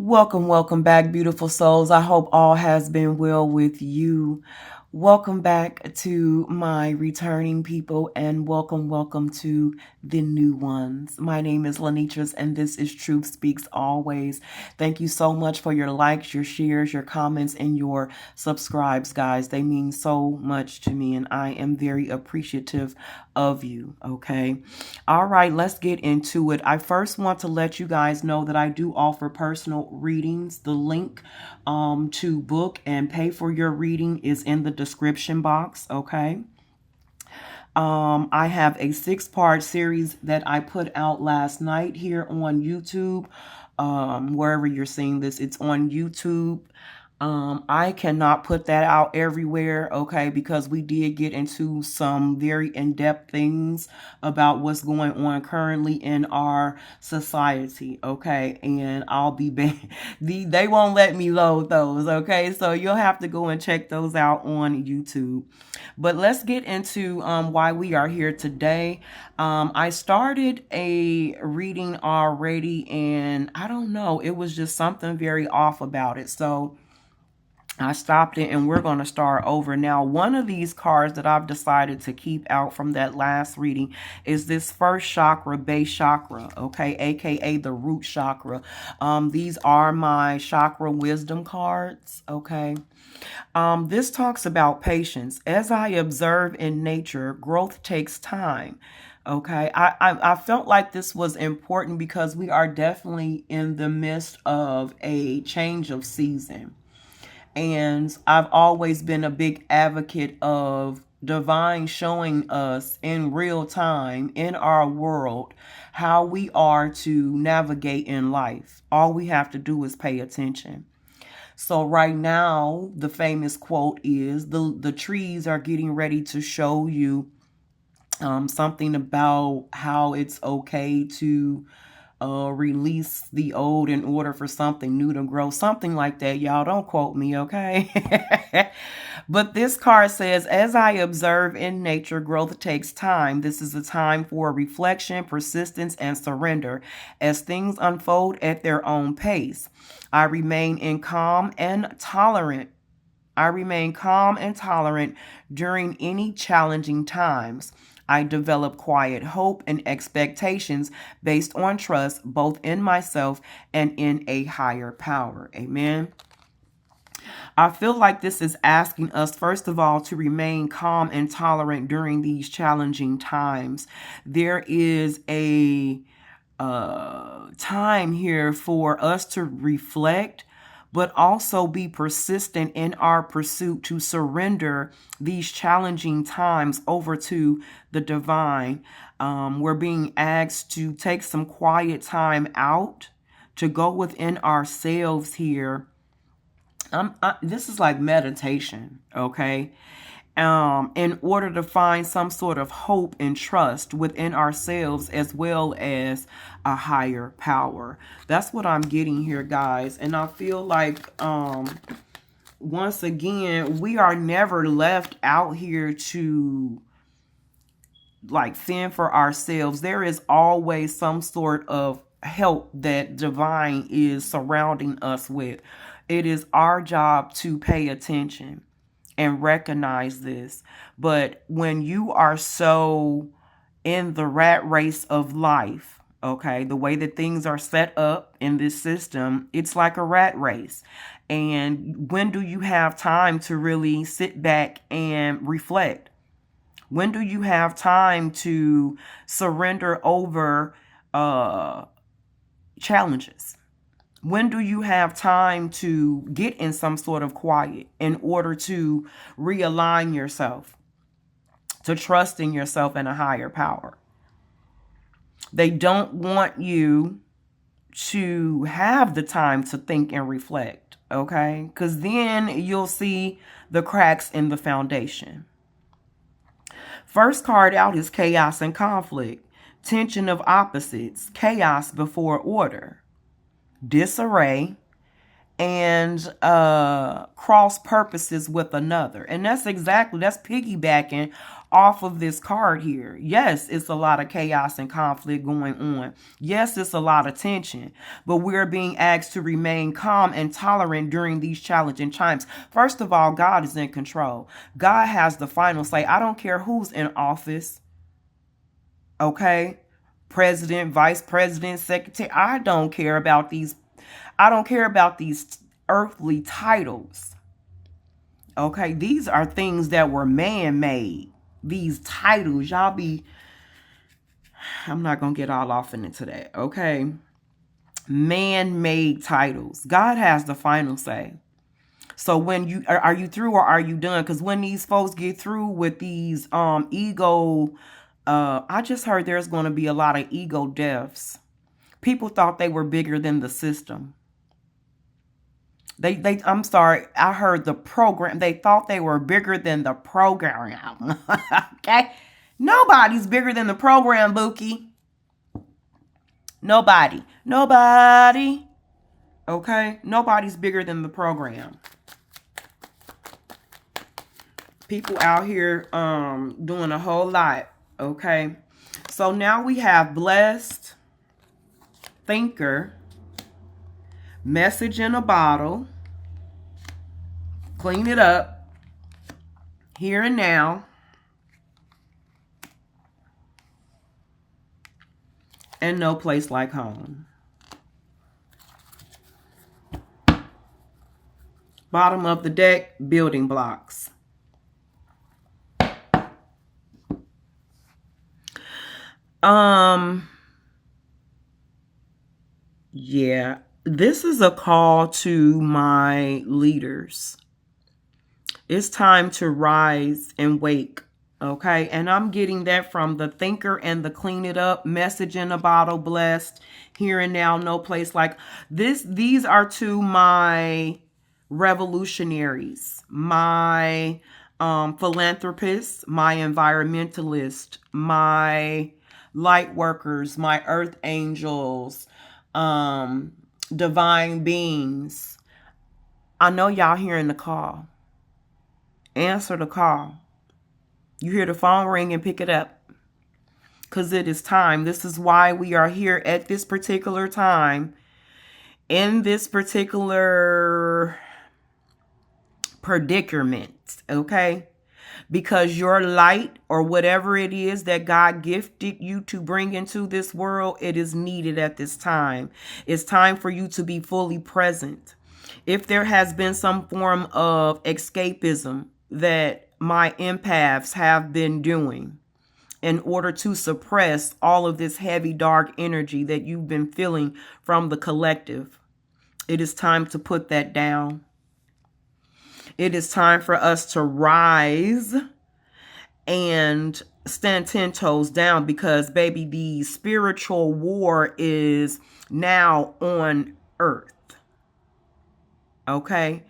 Welcome back, beautiful souls. I hope all has been well with you. Welcome back to my returning people and welcome to the new ones. My name is Lenitras and this is Truth Speaks Always. Thank you so much for your likes, your shares, your comments, and your subscribes, guys. They mean so much to me and I am very appreciative of you, okay? All right, let's get into it. I first want to let you guys know that I do offer personal readings. The link to book and pay for your reading is in the description box, okay? I have a 6-part series that I put out last night here on YouTube. Wherever you're seeing this, it's on YouTube. I cannot put that out everywhere, okay, because we did get into some very in-depth things about what's going on currently in our society, okay, and I'll be they won't let me load those, okay, so you'll have to go and check those out on YouTube. But let's get into why we are here today. I started a reading already, and I don't know, it was just something very off about it, so I stopped it and we're going to start over. Now, one of these cards that I've decided to keep out from that last reading is this first chakra, base chakra, okay, aka the root chakra. These are my chakra wisdom cards, okay. This talks about patience. As I observe in nature, growth takes time. Okay, I felt like this was important because we are definitely in the midst of a change of season. And I've always been a big advocate of divine showing us in real time in our world how we are to navigate in life. All we have to do is pay attention. So right now, the famous quote is the trees are getting ready to show you something about how it's okay to release the old in order for something new to grow. Something like that. Y'all don't quote me, okay? But this card says, as I observe in nature, growth takes time. This is a time for reflection, persistence, and surrender. As things unfold at their own pace, I remain calm and tolerant. I remain calm and tolerant during any challenging times. I develop quiet hope and expectations based on trust both in myself and in a higher power. Amen. I feel like this is asking us, first of all, to remain calm and tolerant during these challenging times. There is a time here for us to reflect, but also be persistent in our pursuit to surrender these challenging times over to the divine. We're being asked to take some quiet time out, to go within ourselves here. This is like meditation, okay? In order to find some sort of hope and trust within ourselves as well as a higher power. That's what I'm getting here, guys. And I feel like, once again, we are never left out here to like fend for ourselves. There is always some sort of help that divine is surrounding us with. It is our job to pay attention and recognize this. But when you are so in the rat race of life, okay, the way that things are set up in this system, it's like a rat race. And when do you have time to really sit back and reflect? When do you have time to surrender over challenges? When do you have time to get in some sort of quiet in order to realign yourself, to trust in yourself and a higher power? They don't want you to have the time to think and reflect, okay? Because then you'll see the cracks in the foundation. First card out is chaos and conflict, tension of opposites, chaos before order, disarray, and cross purposes with another. And that's piggybacking off of this card here. Yes, it's a lot of chaos and conflict going on. Yes, it's a lot of tension, but we're being asked to remain calm and tolerant during these challenging times. First of all, God is in control. God has the final say. I don't care who's in office. Okay? President, vice president, secretary. I don't care about these earthly titles. Okay, these are things that were man-made. These titles, I'm not going to get all off into that, okay? Man-made titles. God has the final say. So when are you through or are you done? Because when these folks get through with these ego, I just heard there's going to be a lot of ego deaths. People thought they were bigger than the system. I'm sorry, I heard the program. They thought they were bigger than the program. Okay? Nobody's bigger than the program, Bookie. Nobody. Okay? Nobody's bigger than the program. People out here doing a whole lot. Okay? So now we have blessed, thinker, message in a bottle, clean it up, here and now, and no place like home. Bottom of the deck, building blocks. Yeah, this is a call to my leaders. It's time to rise and wake. Okay, and I'm getting that from the thinker and the clean it up, message in a bottle, blessed, here and now, no place like this. These are to my revolutionaries, my philanthropists, my environmentalists, my light workers, my earth angels, divine beings. I know y'all hearing the call. Answer the call. You hear the phone ring and pick it up. Because it is time. This is why we are here at this particular time. In this particular predicament. Okay? Because your light or whatever it is that God gifted you to bring into this world, it is needed at this time. It's time for you to be fully present. If there has been some form of escapism that my empaths have been doing in order to suppress all of this heavy, dark energy that you've been feeling from the collective, it is time to put that down. It is time for us to rise and stand 10 toes down because, baby, the spiritual war is now on earth. Okay?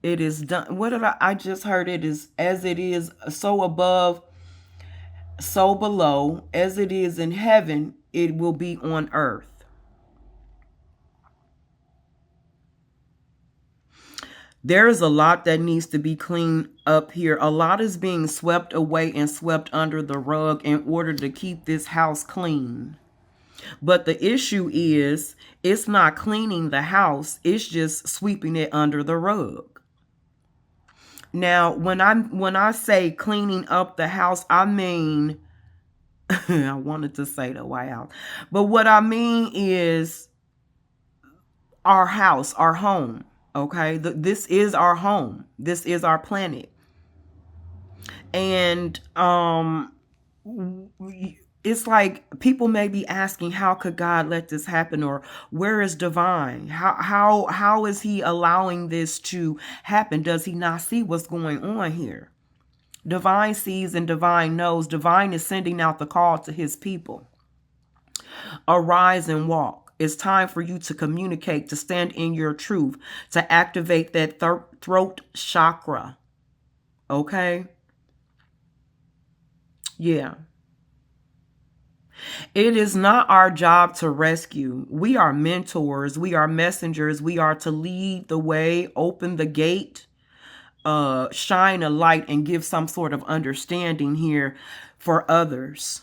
It is done. What did I just heard? It is as it is, so above, so below, as it is in heaven, it will be on earth. There is a lot that needs to be cleaned up here. A lot is being swept away and swept under the rug in order to keep this house clean. But the issue is, it's not cleaning the house. It's just sweeping it under the rug. Now, when I say cleaning up the house, I mean, I wanted to say the White House, but what I mean is our house, our home. Okay, this is our home. This is our planet, and it's like people may be asking, how could God let this happen? Or where is divine? How is he allowing this to happen? Does he not see what's going on here? Divine sees and divine knows. Divine is sending out the call to his people. Arise and walk. It's time for you to communicate, to stand in your truth, to activate that throat chakra. Okay? Yeah. It is not our job to rescue. We are mentors. We are messengers. We are to lead the way, open the gate, shine a light and give some sort of understanding here for others.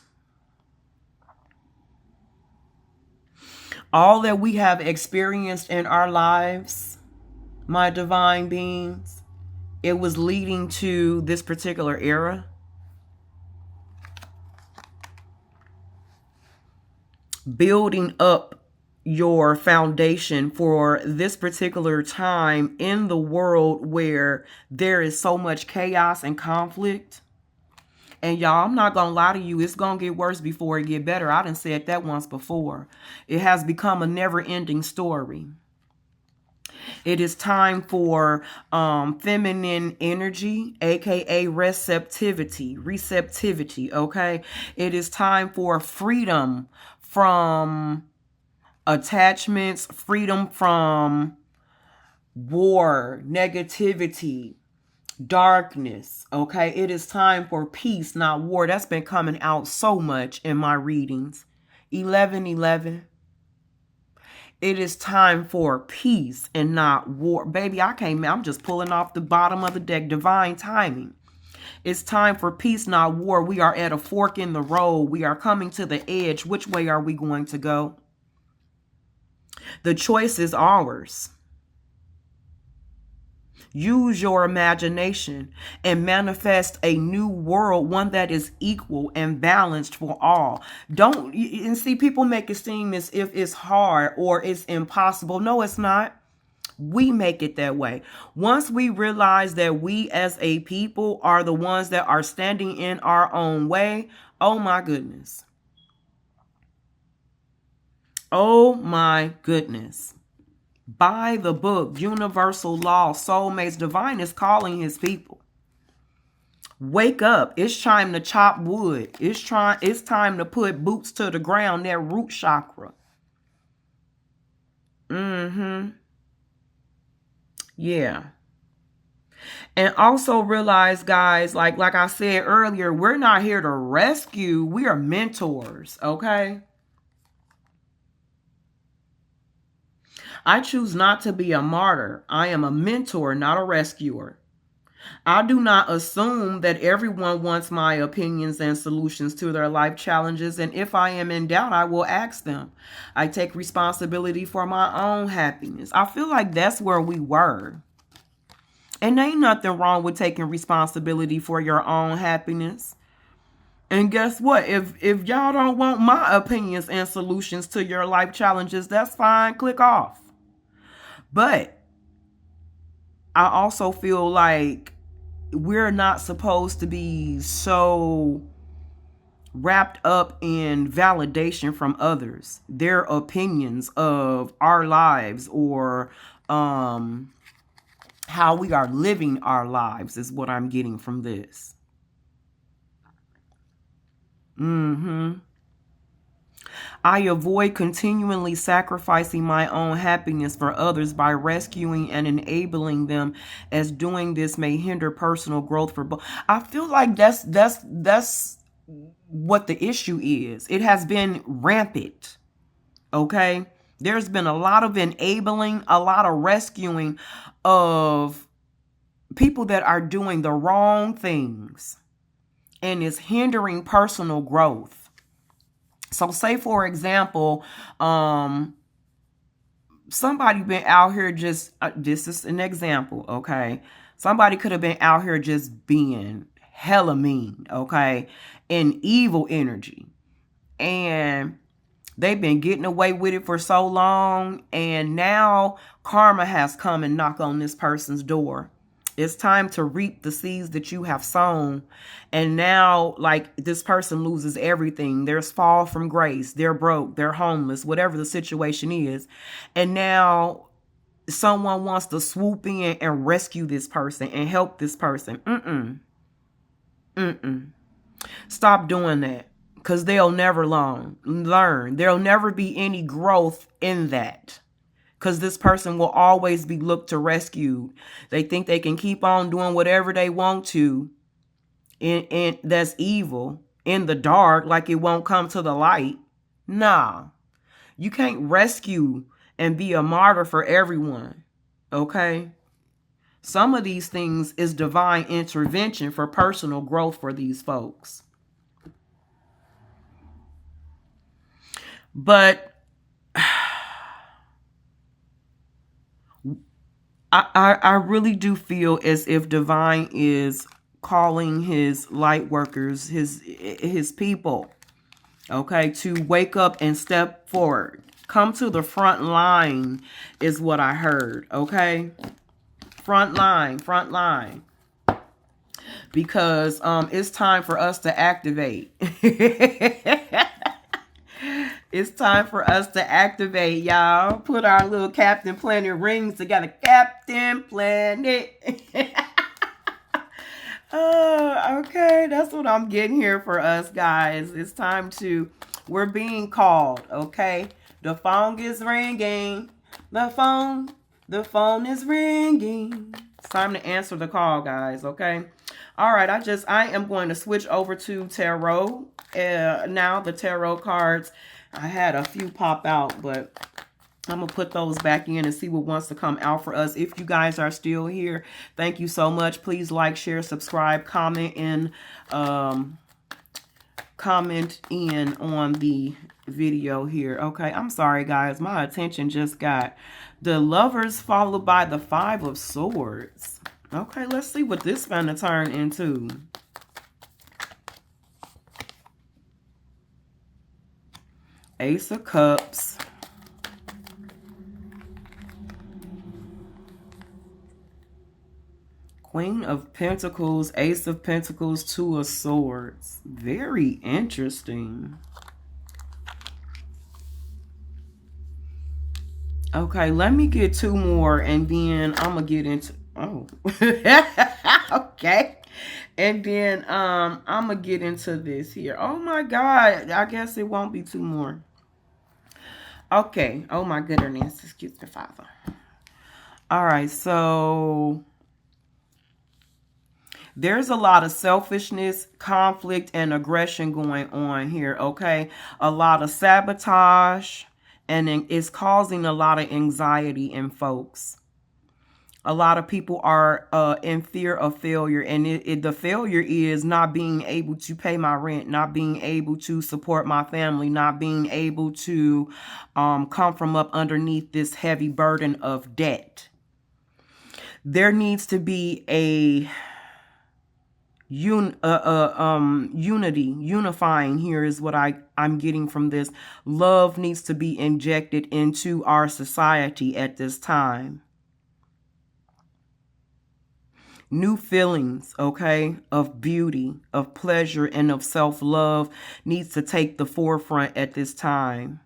All that we have experienced in our lives, my divine beings, it was leading to this particular era. Building up your foundation for this particular time in the world where there is so much chaos and conflict. And y'all, I'm not going to lie to you. It's going to get worse before it get better. I done said that once before. It has become a never-ending story. It is time for feminine energy, aka receptivity, okay? It is time for freedom from attachments, freedom from war, negativity, darkness, okay? It is time for peace, not war. That's been coming out so much in my readings. 11:11. It is time for peace and not war. Baby, I'm just pulling off the bottom of the deck. Divine timing. It's time for peace, not war. We are at a fork in the road. We are coming to the edge. Which way are we going to go? The choice is ours. Use your imagination and manifest a new world, one that is equal and balanced for all. Don't, and see, people make it seem as if it's hard or it's impossible. No, it's not. We make it that way. Once we realize that we as a people are the ones that are standing in our own way, oh my goodness. Oh my goodness. By the book, universal law, soulmates, divine is calling his people. Wake up. It's time to chop wood. It's time to put boots to the ground, that root chakra. Yeah. And also realize, guys, like I said earlier, we're not here to rescue. We are mentors, okay? I choose not to be a martyr. I am a mentor, not a rescuer. I do not assume that everyone wants my opinions and solutions to their life challenges, and if I am in doubt, I will ask them. I take responsibility for my own happiness. I feel like that's where we were. And ain't nothing wrong with taking responsibility for your own happiness. And guess what? If y'all don't want my opinions and solutions to your life challenges, that's fine. Click off. But I also feel like we're not supposed to be so wrapped up in validation from others, their opinions of our lives, or how we are living our lives is what I'm getting from this. I avoid continually sacrificing my own happiness for others by rescuing and enabling them, as doing this may hinder personal growth for both. I feel like that's what the issue is. It has been rampant. Okay? There's been a lot of enabling, a lot of rescuing of people that are doing the wrong things, and is hindering personal growth. So say, for example, somebody been out here just, this is an example, okay? Somebody could have been out here just being hella mean, okay? And evil energy. And they've been getting away with it for so long. And now karma has come and knocked on this person's door. It's time to reap the seeds that you have sown. And now, like, this person loses everything. There's fall from grace. They're broke. They're homeless, whatever the situation is. And now someone wants to swoop in and rescue this person and help this person. Stop doing that, because they'll never learn. There'll never be any growth in that. Because this person will always be looked to rescue. They think they can keep on doing whatever they want to. And that's evil. In the dark, like it won't come to the light. Nah. You can't rescue and be a martyr for everyone. Okay? Some of these things is divine intervention for personal growth for these folks. But I really do feel as if divine is calling his light workers, his people, okay, to wake up and step forward. Come to the front line is what I heard, okay? Front line, front line. Because it's time for us to activate. It's time for us to activate, y'all. Put our little Captain Planet rings together. Captain Planet. Okay, that's what I'm getting here for us, guys. It's time to, we're being called, okay? The phone is ringing. The phone is ringing. It's time to answer the call, guys, okay? All right, I am going to switch over to tarot. Now the tarot cards, I had a few pop out, but I'm going to put those back in and see what wants to come out for us. If you guys are still here, thank you so much. Please like, share, subscribe, comment in on the video here. Okay, I'm sorry, guys. My attention just got the Lovers followed by the Five of Swords. Okay, let's see what this is going to turn into. Ace of Cups. Queen of Pentacles, Ace of Pentacles, Two of Swords. Very interesting. Okay, let me get two more and then I'm going to get into... Oh. Okay. And then I'm going to get into this here. Oh my God. I guess it won't be two more. Okay. Oh my goodness. Excuse me, Father. All right. So there's a lot of selfishness, conflict, and aggression going on here. Okay. A lot of sabotage. And it's causing a lot of anxiety in folks. A lot of people are in fear of failure. And the failure is not being able to pay my rent, not being able to support my family, not being able to come from up underneath this heavy burden of debt. There needs to be a unifying here is what I'm getting from this. Love needs to be injected into our society at this time. New feelings, okay, of beauty, of pleasure, and of self-love needs to take the forefront at this time.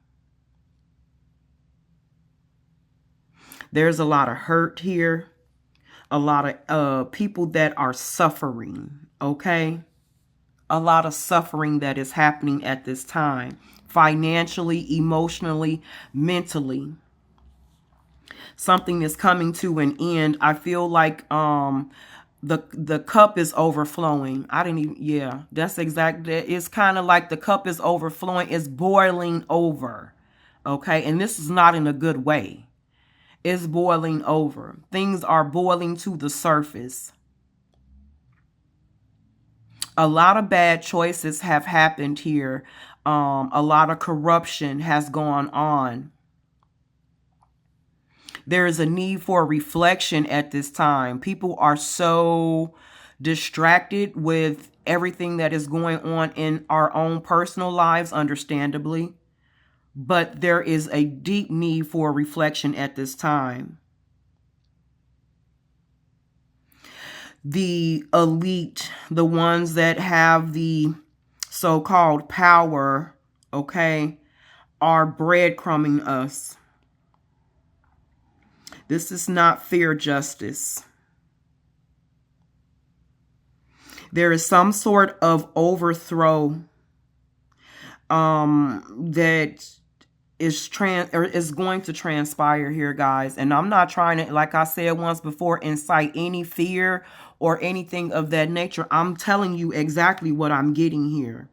There's a lot of hurt here. A lot of people that are suffering, okay? A lot of suffering that is happening at this time. Financially, emotionally, mentally. Something is coming to an end. I feel like the cup is overflowing. I didn't even, yeah, that's exactly, it's kind of like the cup is overflowing. It's boiling over, okay? And this is not in a good way. It's boiling over. Things are boiling to the surface. A lot of bad choices have happened here. A lot of corruption has gone on. There is a need for reflection at this time. People are so distracted with everything that is going on in our own personal lives, understandably. But there is a deep need for reflection at this time. The elite, the ones that have the so-called power, okay, are breadcrumbing us. This is not fair justice. There is some sort of overthrow that is going to transpire here, guys. And I'm not trying to, like I said once before, incite any fear or anything of that nature. I'm telling you exactly what I'm getting here.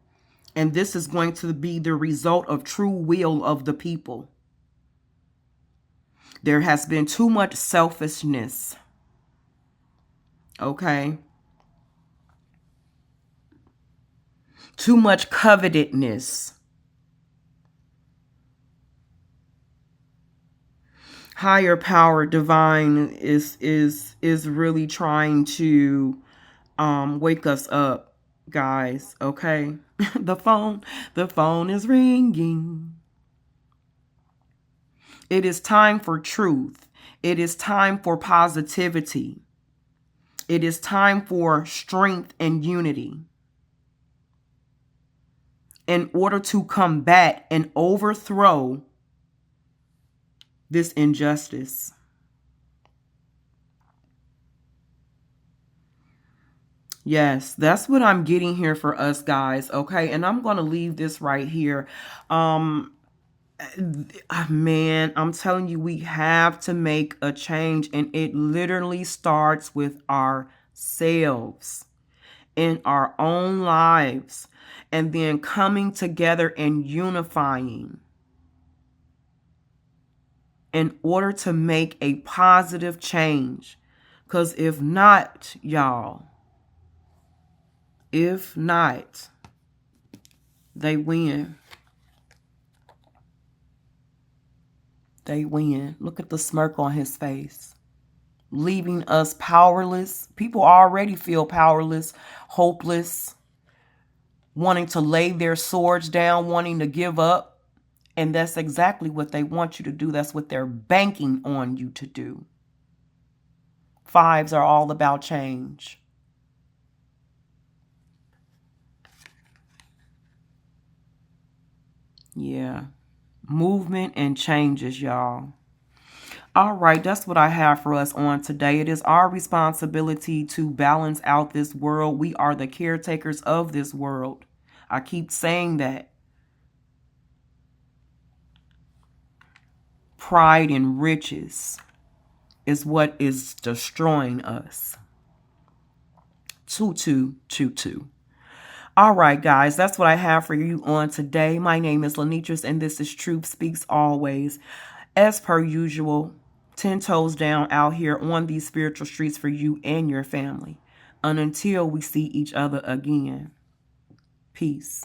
And this is going to be the result of true will of the people. There has been too much selfishness. Okay. Too much covetousness. Higher power divine is really trying to wake us up, guys. Okay. The phone is ringing. It is time for truth. It is time for positivity. It is time for strength and unity in order to combat and overthrow this injustice. Yes, that's what I'm getting here for us, guys. Okay. And I'm going to leave this right here. Man, I'm telling you, we have to make a change, and it literally starts with ourselves in our own lives, and then coming together and unifying in order to make a positive change. Because if not, y'all, if not, they win. They win. Look at the smirk on his face, leaving us powerless. People already feel powerless, hopeless, wanting to lay their swords down, wanting to give up. And that's exactly what they want you to do. That's what they're banking on you to do. Fives are all about change. Yeah. Movement and changes, y'all. All right, that's what I have for us on today. It is our responsibility to balance out this world. We are the caretakers of this world. I keep saying that. Pride and riches is what is destroying us. Choo-choo. All right, guys, that's what I have for you on today. My name is Lenitris, and this is Truth Speaks Always. As per usual, 10 toes down out here on these spiritual streets for you and your family. And until we see each other again, peace.